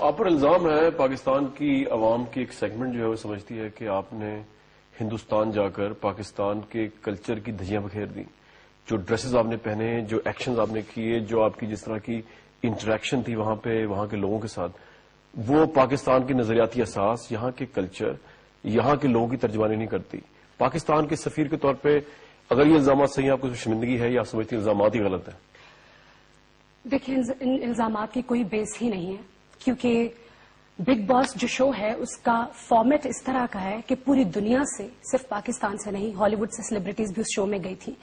آپ پر الزام ہے پاکستان کی عوام کی ایک سیگمنٹ جو ہے وہ سمجھتی ہے کہ آپ نے ہندوستان جا کر پاکستان کے کلچر کی دھجیاں بکھیر دیں. جو ڈریسز آپ نے پہنے، جو ایکشنز آپ نے کیے، جو آپ کی جس طرح کی انٹریکشن تھی وہاں پہ وہاں کے لوگوں کے ساتھ، وہ پاکستان کے نظریاتی اساس، یہاں کے کلچر، یہاں کے لوگوں کی ترجمانی نہیں کرتی. پاکستان کے سفیر کے طور پہ اگر یہ الزامات صحیح ہیں، آپ کو شرمندگی ہے یا آپ سمجھتی ہیں الزامات ہی غلط ہیں؟ دیکھیں، ان الزامات کی کوئی بیس ہی نہیں ہے، کیونکہ بگ باس جو شو ہے اس کا فارمیٹ اس طرح کا ہے کہ پوری دنیا سے، صرف پاکستان سے نہیں، ہالی ووڈ سے سیلیبریٹیز بھی اس شو میں گئی تھی.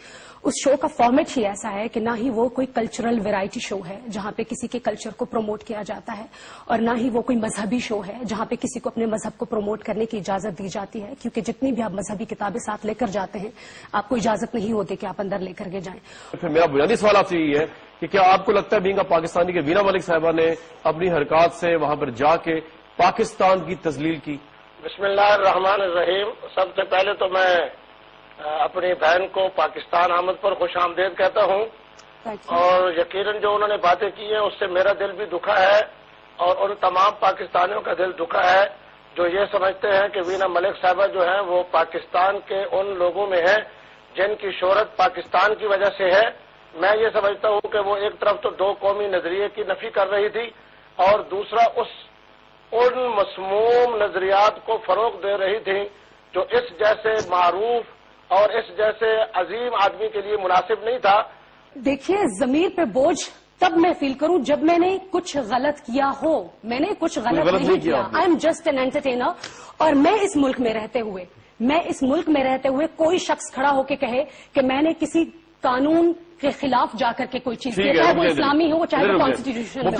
اس شو کا فارمیٹ ہی ایسا ہے کہ نہ ہی وہ کوئی کلچرل ویرائٹی شو ہے جہاں پہ کسی کے کلچر کو پروموٹ کیا جاتا ہے، اور نہ ہی وہ کوئی مذہبی شو ہے جہاں پہ کسی کو اپنے مذہب کو پروموٹ کرنے کی اجازت دی جاتی ہے، کیونکہ جتنی بھی آپ مذہبی کتابیں ساتھ لے کر جاتے ہیں آپ کو اجازت نہیں ہوتی کہ آپ اندر لے کر کے جائیں. پھر میرا بنیادی سوال آپ سے یہ ہے کہ کیا آپ کو لگتا ہے بینگ پاکستانی کے وینا ملک صاحبہ نے اپنی حرکات سے وہاں پر جا کے پاکستان کی تذلیل کی؟ بسم اللہ الرحمن الرحیم. سب سے پہلے تو میں اپنی بہن کو پاکستان آمد پر خوش آمدید کہتا ہوں، اور یقیناً جو انہوں نے باتیں کی ہیں اس سے میرا دل بھی دکھا ہے، اور ان تمام پاکستانیوں کا دل دکھا ہے جو یہ سمجھتے ہیں کہ وینا ملک صاحبہ جو ہیں وہ پاکستان کے ان لوگوں میں ہیں جن کی شہرت پاکستان کی وجہ سے ہے. میں یہ سمجھتا ہوں کہ وہ ایک طرف تو دو قومی نظریے کی نفی کر رہی تھی، اور دوسرا ان مسموم نظریات کو فروغ دے رہی تھی جو اس جیسے معروف اور اس جیسے عظیم آدمی کے لیے مناسب نہیں تھا. دیکھیے، ضمیر پہ بوجھ تب میں فیل کروں جب میں نے کچھ غلط کیا ہو. میں نے کچھ غلط نہیں کیا. I am just an entertainer. اور میں اس ملک میں رہتے ہوئے کوئی شخص کھڑا ہو کے کہے کہ میں نے کسی قانون کے خلاف جا کر کے کوئی چیز کی، چاہے وہ اسلامی ہو چاہے وہ کانسٹیٹیوشن ہو، تو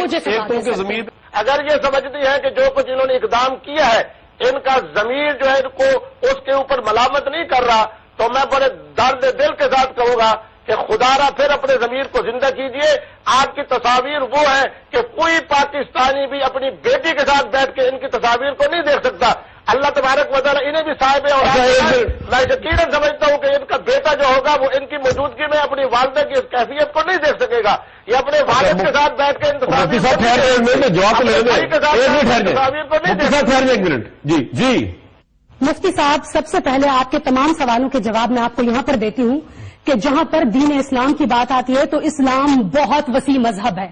مجھے اگر یہ سمجھتی ہے کہ جو کچھ انہوں نے اقدام کیا ہے ان کا ضمیر جو ہے ان کو اس کے اوپر ملامت نہیں کر رہا، تو میں بڑے درد دل کے ساتھ کہوں گا کہ خدا را پھر اپنے ضمیر کو زندہ کیجئے. آپ کی تصاویر وہ ہے کہ کوئی پاکستانی بھی اپنی بیٹی کے ساتھ بیٹھ کے ان کی تصاویر کو نہیں دیکھ سکتا. اللہ تبارک و تعالیٰ انہیں بھی صاحب ہے، اور میں یقیناً سمجھتا ہوں کہ ان کا بیٹا جو ہوگا وہ ان کی موجودگی میں اپنی والدہ کی اس کیفیت کو نہیں دیکھ سکے گا. یہ اپنے والد کے ساتھ بیٹھ کے ان تصاویر کو نہیں دیکھ سکے. جی مفتی صاحب، سب سے پہلے آپ کے تمام سوالوں کے جواب میں آپ کو یہاں پر دیتی ہوں کہ جہاں پر دین اسلام کی بات آتی ہے تو اسلام بہت وسیع مذہب ہے.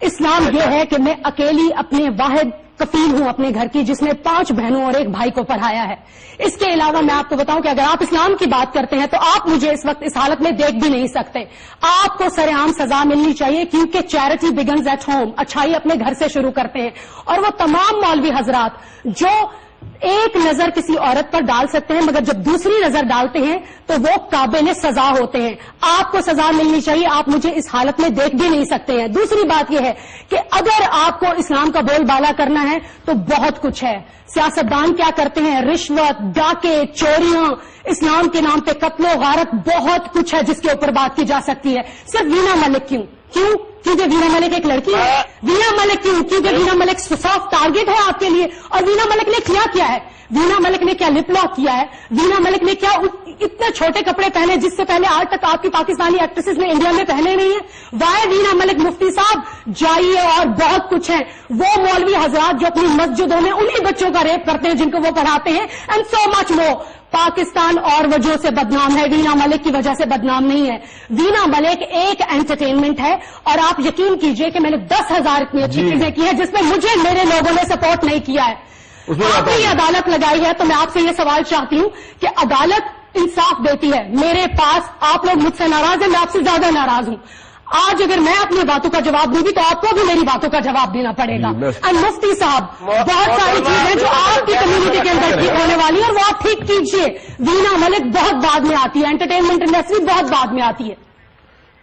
اسلام یہ ہے کہ میں اکیلی اپنے واحد کفیل ہوں اپنے گھر کی، جس نے 5 بہنوں اور 1 بھائی کو پڑھایا ہے. اس کے علاوہ میں آپ کو بتاؤں کہ اگر آپ اسلام کی بات کرتے ہیں تو آپ مجھے اس وقت اس حالت میں دیکھ بھی نہیں سکتے. آپ کو سر عام سزا ملنی چاہیے، کیونکہ چیریٹی بگنز ایٹ ہوم. اچھائی اپنے گھر سے شروع کرتے ہیں. اور وہ تمام مولوی حضرات جو ایک نظر کسی عورت پر ڈال سکتے ہیں مگر جب دوسری نظر ڈالتے ہیں تو وہ قابل سزا ہوتے ہیں. آپ کو سزا ملنی چاہیے، آپ مجھے اس حالت میں دیکھ بھی نہیں سکتے ہیں. دوسری بات یہ ہے کہ اگر آپ کو اسلام کا بول بالا کرنا ہے تو بہت کچھ ہے. سیاستدان کیا کرتے ہیں، رشوت، ڈاکے، چوریاں، اسلام کے نام پہ قتل و غارت، بہت کچھ ہے جس کے اوپر بات کی جا سکتی ہے. صرف وینا ملک کیوں؟ کیونکہ وینا ملک ایک لڑکی ہے. وینا ملک کیوں؟ کیونکہ وینا ملک سافٹ ٹارگٹ ہے آپ کے لیے. اور وینا ملک نے کیا ہے؟ وینا ملک نے کیا لپ لاک کیا ہے؟ وینا ملک نے کیا اتنے چھوٹے کپڑے پہنے جس سے پہلے آج تک آپ کی پاکستانی ایکٹریسز نے انڈیا میں پہنے نہیں ہیں؟ وائے وینا ملک؟ مفتی صاحب جائیے، اور بہت کچھ ہے. وہ مولوی حضرات جو اپنی مسجدوں میں انہی بچوں کا ریپ کرتے ہیں جن کو وہ پڑھاتے ہیں، اینڈ سو مچ مور. پاکستان اور وجہ سے بدنام ہے، وینا ملک کی وجہ سے بدنام نہیں ہے. وینا ملک ایک انٹرٹینمنٹ ہے، اور آپ یقین کیجئے کہ میں نے 10,000 اتنی اچھی چیزیں کی ہیں جس میں مجھے میرے لوگوں نے سپورٹ نہیں کیا ہے. آپ نے یہ عدالت لگائی ہے تو میں آپ سے یہ سوال چاہتی ہوں کہ عدالت انصاف دیتی ہے. میرے پاس آپ لوگ مجھ سے ناراض ہیں، میں آپ سے زیادہ ناراض ہوں. آج اگر میں اپنی باتوں کا جواب دوں گی تو آپ کو بھی میری باتوں کا جواب دینا پڑے گا. اینڈ مفتی صاحب، بہت ساری چیزیں جو آپ کی کمیونٹی کے اندر ٹھیک ہونے والی ہیں اور وہ آپ ٹھیک کیجیے. وینا ملک بہت بعد میں آتی ہے، انٹرٹینمنٹ انڈسٹری بہت بعد میں آتی ہے.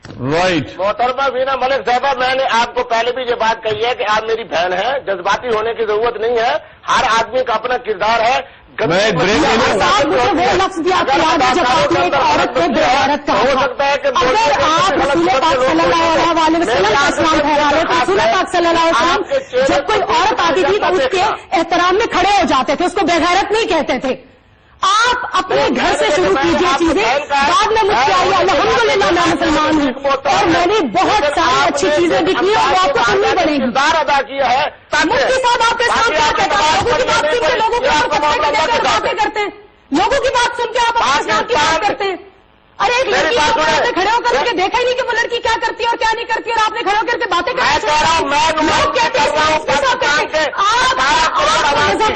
محترمہ وینا ملک صاحبہ، میں نے آپ کو پہلے بھی یہ بات کہی ہے کہ آپ میری بہن ہیں، جذباتی ہونے کی ضرورت نہیں ہے. ہر آدمی کا اپنا کردار ہے. وہ لفظ بھی آپ یاد ہے جب آپ نے ایک عورت کو بے عورت کہا تھا. اگر آپ رسول پاک صلی اللہ علیہ وسلم کا اسلام پھیلا رہے تو رسول پاک صلی اللہ علیہ وسلم جب کوئی عورت آتی تھی تو اس کے احترام میں کھڑے ہو جاتے تھے، اس کو بے غیرت نہیں کہتے تھے. آپ اپنے گھر سے شروع کیجیے چیزیں، بعد میں مجھ سے آئیے. الحمدللہ میں مسلمان ہوں اور میں نے بہت ساری اچھی چیزیں بھی کی اور وہ آپ کو سننی پڑے گی. کردار ادا کیا ہے. مفتی صاحب آپ کے ساتھ کیا کہتے ہیں؟ لوگوں کی بات سن کے لوگوں کو باتیں کرتے ہیں. لوگوں کی بات سن کے آپ اپنے اسلام کی بات کرتے ہیں. ارے ایک لڑکی کو کھڑے ہو کر کے دیکھا ہی نہیں کہ وہ لڑکی کیا کرتی ہے اور کیا نہیں کرتی اور آپ نے کھڑے ہو کر کے باتیں کرتے ہیں.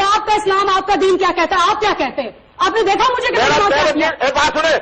آپ کا اسلام آپ کا دین کیا کہتا ہے؟ آپ کیا کہتے ہیں؟ آپ نے دیکھا مجھے بات سنے.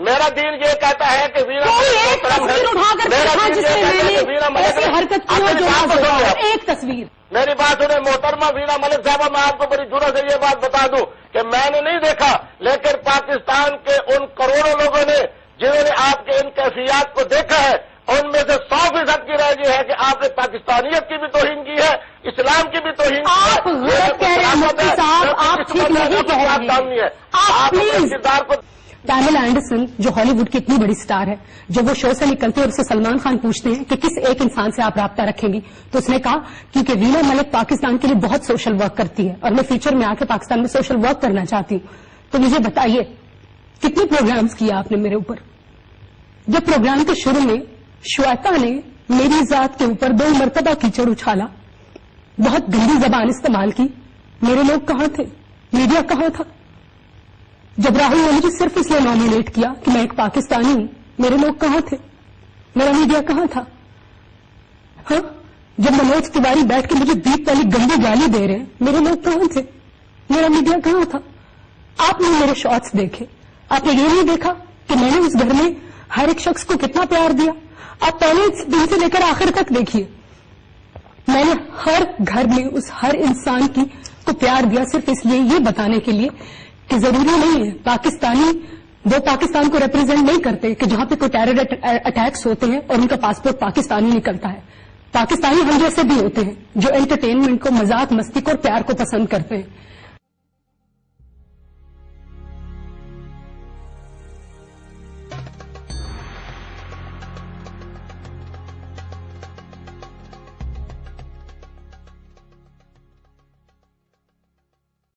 میرا دین یہ کہتا ہے کہ ایک تصویر اٹھا کر دیکھا جس میں میں نے ایسی حرکت کی ہو جو ایک تصویر. میری بات سنیں محترمہ وینا ملک صاحبہ, میں آپ کو بڑی جرأت سے یہ بات بتا دوں کہ میں نے نہیں دیکھا, لیکن پاکستان کے ان کروڑوں لوگوں نے جنہوں نے آپ کے ان کیفیات کو دیکھا ہے, ان میں سے 100% کی رائے یہ ہے کہ آپ نے پاکستانیت کی بھی توہین کی ہے, اسلام کی بھی توہین کی ہے. آپ غلط کہہ رہے ہیں مفتی صاحب, آپ ٹھیک نہیں کہہ رہے ہیں. آپ پلیز کردار کو پیملا اینڈرسن جو ہالی ووڈ کی اتنی بڑی سٹار ہے, جب وہ شو سے نکلتے ہیں اور اسے سلمان خان پوچھتے ہیں کہ کس ایک انسان سے آپ رابطہ رکھیں گی, تو اس نے کہا کیونکہ وینا ملک پاکستان کے لیے بہت سوشل ورک کرتی ہے اور میں فیوچر میں آ کے پاکستان میں سوشل ورک کرنا چاہتی ہوں. تو مجھے بتائیے کتنے پروگرامز کیے آپ نے میرے اوپر؟ جب پروگرام کے شروع میں شویتا نے میری ذات کے اوپر 2 مرتبہ کیچڑ اچھالا, بہت گندی زبان استعمال کی, میرے لوگ کہاں تھے؟ میڈیا کہاں تھا؟ جب راہل نے مجھے صرف اس لیے نامینیٹ کیا کہ میں ایک پاکستانی ہوں, میرے لوگ کہاں تھے؟ میرا میڈیا کہاں تھا؟ ہاں, جب منوج تیواری بیٹھ کے مجھے بیپ والی گندی گالی دے رہے ہیں, میرے لوگ کہاں تھے؟ میرا میڈیا کہاں تھا؟ آپ نے میرے شارٹس دیکھے, آپ نے یہ نہیں دیکھا کہ میں نے اس گھر میں ہر ایک شخص کو کتنا پیار دیا؟ آپ پہلے دن سے لے کر آخر تک دیکھیے, میں نے ہر گھر میں اس ہر انسان کو پیار دیا, صرف اس لیے یہ بتانے کے لیے کہ ضروری نہیں ہے پاکستانی وہ پاکستان کو ریپرزینٹ نہیں کرتے کہ جہاں پہ کوئی ٹیرر اٹیکس ہوتے ہیں اور ان کا پاسپورٹ پاکستانی نکلتا ہے. پاکستانی ہم جیسے بھی ہوتے ہیں جو انٹرٹینمنٹ کو, مذاق مستی کو اور پیار کو پسند کرتے ہیں.